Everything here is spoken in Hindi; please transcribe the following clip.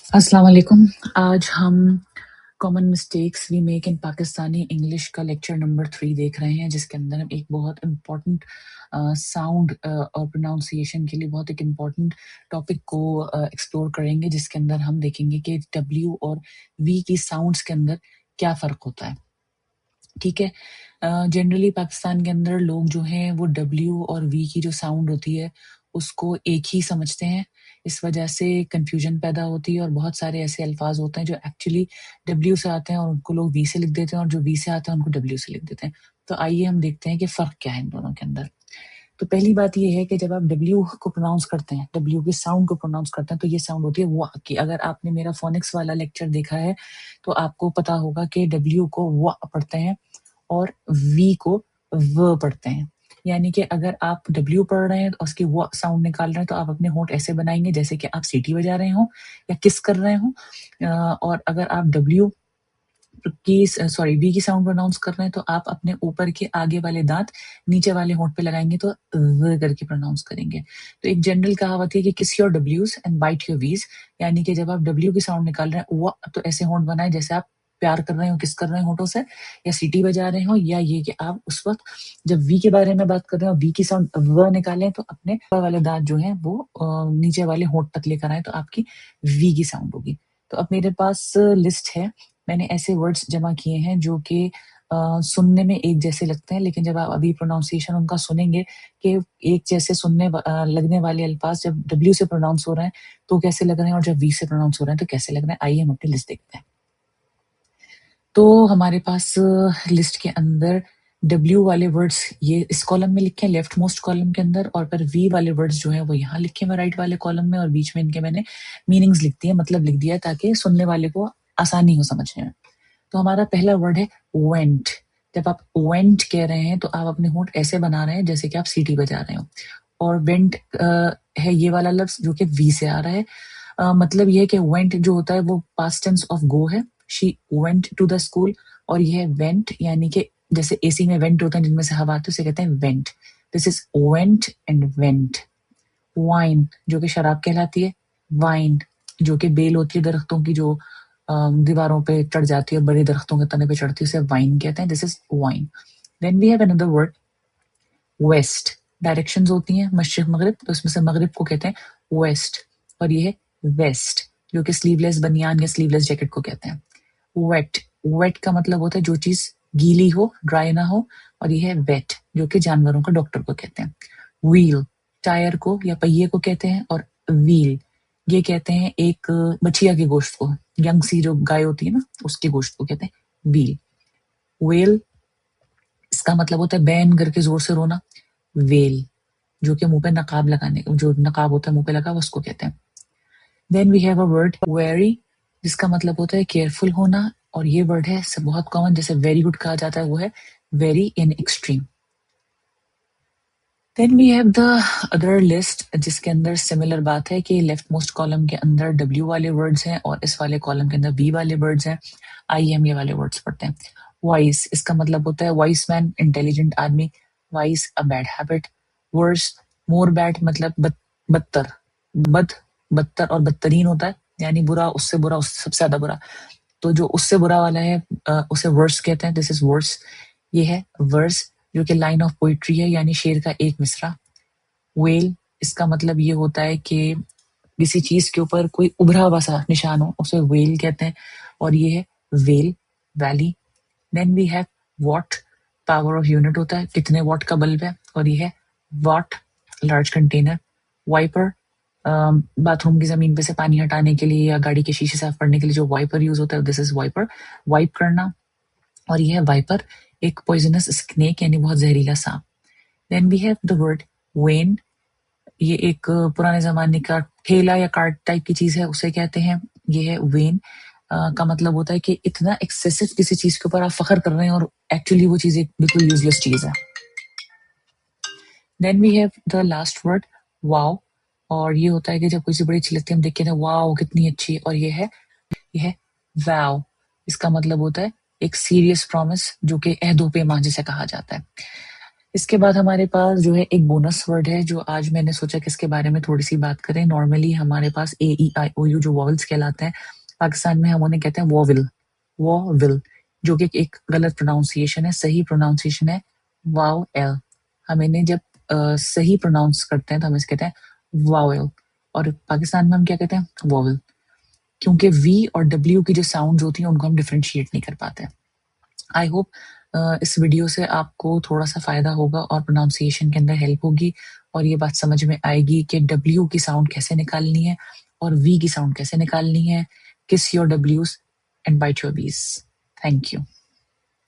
अस्सलाम वालेकुम। आज हम common mistakes we make in Pakistani English का लेक्चर नंबर 3 देख रहे हैं, जिसके अंदर हम एक बहुत इम्पोर्टेंट साउंड और प्रोनाउंसिएशन के लिए बहुत एक इम्पोर्टेंट टॉपिक को एक्सप्लोर करेंगे, जिसके अंदर हम देखेंगे कि डब्ल्यू और वी की साउंड्स के अंदर क्या फ़र्क होता है। ठीक है। जनरली पाकिस्तान के अंदर लोग जो हैं वो डब्ल्यू और वी की जो साउंड होती है उसको एक ही समझते हैं। इस वजह से कन्फ्यूजन पैदा होती है और बहुत सारे ऐसे अल्फाज होते हैं जो एक्चुअली डब्ल्यू से आते हैं और उनको लोग वी से लिख देते हैं, और जो वी से आते हैं उनको डब्ल्यू से लिख देते हैं। तो आइए हम देखते हैं कि फ़र्क क्या है इन दोनों के अंदर। तो पहली बात ये है कि जब आप डब्ल्यू को प्रोनाउंस करते हैं, डब्ल्यू की साउंड को प्रोनाउंस करते हैं, तो ये साउंड होती है व की। अगर आपने मेरा फोनिक्स वाला लेक्चर देखा है तो आपको पता होगा कि डब्ल्यू को व पढ़ते हैं और वी को व पढ़ते हैं। यानी कि अगर आप डब्ल्यू पढ़ रहे हैं तो उसकी वो साउंड निकाल रहे हैं, तो आप अपने होंठ ऐसे बनाएंगे जैसे कि आप सीटी बजा रहे हो या किस कर रहे हो। और अगर आप डब्ल्यू की वी की साउंड प्रोनाउंस कर रहे हैं तो आप अपने ऊपर के आगे वाले दांत नीचे वाले होंठ पे लगाएंगे तो व करके प्रोनाउंस करेंगे। तो एक जनरल कहावत है कि किस योर डब्ल्यूज एंड बाइट योर वीज। यानी कि जब आप डब्ल्यू की साउंड निकाल रहे हैं तो ऐसे होंठ बनाए जैसे आप प्यार कर रहे हो, किस कर रहे हो होंठों से, या सीटी बजा रहे हो, या ये कि आप उस वक्त जब वी के बारे में बात कर रहे हो वी की साउंड व निकालें तो अपने ऊपर वाले दांत जो है वो नीचे वाले होंठ तक लेकर आए तो आपकी वी की साउंड होगी। तो अब मेरे पास लिस्ट है, मैंने ऐसे वर्ड्स जमा किए हैं जो कि सुनने में एक जैसे लगते हैं, लेकिन जब आप अभी प्रोनाउंसिएशन उनका सुनेंगे कि एक जैसे लगने वाले अल्फाज जब डब्ल्यू से प्रोनाउंस हो रहे हैं तो कैसे लग रहे हैं, और जब वी से प्रोनाउंस हो रहे हैं तो कैसे लग रहे हैं। आइए हम अपनी लिस्ट देखते हैं। तो हमारे पास लिस्ट के अंदर डब्ल्यू वाले वर्ड्स ये इस कॉलम में लिखे हैं, लेफ्ट मोस्ट कॉलम के अंदर, और फिर वी वाले वर्ड्स जो हैं वो यहाँ लिखे हैं राइट वाले कॉलम में, और बीच में इनके मैंने मीनिंग्स लिख दिए, मतलब लिख दिया ताकि सुनने वाले को आसानी हो समझने में। तो हमारा पहला वर्ड है वेंट। जब आप वेंट कह रहे हैं तो आप अपने होंठ ऐसे बना रहे हैं जैसे कि आप सीटी बजा रहे हो, और वेंट है ये वाला लफ्ज जो कि वी से आ रहा है। मतलब ये है कि वेंट जो होता है वो पास्ट टेंस ऑफ गो है, she went to the school, और ये है वेंट यानी कि जैसे एसी में वेंट होता है जिनमें से हवा आती है उसे कहते हैं went. This is went and went. Wine जो कि शराब कहलाती है, वाइन जो कि बेल होती है दरख्तों की जो दीवारों पे चढ़ जाती है, बड़े दरख्तों के तने पे चढ़ती है, उसे वाइन कहते हैं। This is wine. Then we have another word west. Directions होती हैं मशरिक मगरिब, तो उसमें से मगरिब को कहते हैं वेस्ट, और ये है वेस्ट जो कि स्लीवलेस बनियान या स्लीवलेस जैकेट को कहते हैं। वेट, वेट का मतलब होता है जो चीज गीली हो, ड्राई ना हो, और ये है वेट जो कि जानवरों का डॉक्टर को कहते हैं। व्हील टायर को या पहिए को कहते हैं, और व्हील ये कहते हैं एक बछिया के गोश्त को, यंग सी जो गाय होती है ना उसके गोश्त को कहते हैं व्हील। वेल इसका मतलब होता है बैन करके जोर से रोना। वेल जो कि मुंह पे नकाब लगाने, जो नकाब होता है मुंह पे लगा उसको कहते हैं। Then we have a word very, जिसका मतलब होता है केयरफुल होना, और ये वर्ड है बहुत कॉमन, जैसे वेरी गुड कहा जाता है वो है very in extreme. Then we have the other list, जिसके अंदर सिमिलर बात है कि लेफ्ट मोस्ट कॉलम के अंदर डब्ल्यू वाले वर्ड्स हैं और इस वाले कॉलम के अंदर बी वाले वर्ड्स हैं। आइए हम ये वाले वर्ड्स पढ़ते हैं। वाइस इसका मतलब होता है वाइस मैन, इंटेलिजेंट आदमी। Vice a bad habit. Worse more bad मतलब बदतर, बदतर और बदतरीन होता है, यानी बुरा, उससे सबसे ज्यादा बुरा। तो जो उससे बुरा वाला है उसे वर्स कहते हैं। This is worse. ये है वर्स जो कि लाइन ऑफ पोइट्री है, यानी शेर का एक मिसरा। वेल इसका मतलब ये होता है कि किसी चीज के ऊपर कोई उभरा हुआ सा निशान हो, उसे वेल कहते हैं, और ये है well, valley. Then we have watt, power of unit होता है, कितने वॉट का बल्ब है, और ये है vat, large container. Wiper bathroom की जमीन पे से पानी हटाने के लिए या गाड़ी के शीशे साफ करने के लिए जो वाइपर यूज होता है, दिस इज वाइपर, वाइप करना। और ये है वाइपर, एक पॉइजनस स्नेक यानी बहुत जहरीला सांप। Then we have the word vane, ये एक पुराने जमाने का ठेला या कार्ट टाइप की चीज है, उसे कहते हैं। ये है वेन का मतलब होता है कि इतना एक्सेसिव किसी चीज के ऊपर आप फखर कर रहे हैं और एक्चुअली वो चीज एक बिल्कुल यूजलेस चीज है। Then we have the last word wow, और ये होता है कि जब कोई सी बड़ी अच्छी लगती है हम देख के वाओ कितनी अच्छी, और ये है वाओ। इसका मतलब होता है एक सीरियस प्रॉमिस जो कि अहदो पेमा जिसे कहा जाता है। इसके बाद हमारे पास जो है एक बोनस वर्ड है जो आज मैंने सोचा कि इसके बारे में थोड़ी सी बात करें। नॉर्मली हमारे पास AEIOU जो वॉवल्स कहलाते हैं, पाकिस्तान में हम उन्हें कहते हैं वॉविल, जो कि एक गलत प्रोनाउंसिएशन है। सही प्रोनाउंसिएशन है वाओ-एल। हम इन्हें जब सही प्रोनाउंस करते हैं तो हम इसे कहते हैं वाओएल, और पाकिस्तान में हम क्या कहते हैं? वॉवल, क्योंकि V और W की जो साउंड होती हैं उनको हम डिफरेंशिएट नहीं कर पाते। आई होप इस वीडियो से आपको थोड़ा सा फायदा होगा और प्रोनाउंसिएशन के अंदर हेल्प होगी, और ये बात समझ में आएगी कि W की साउंड कैसे निकालनी है और V की साउंड कैसे निकालनी है। Kiss your W's and bite your V's। Thank you.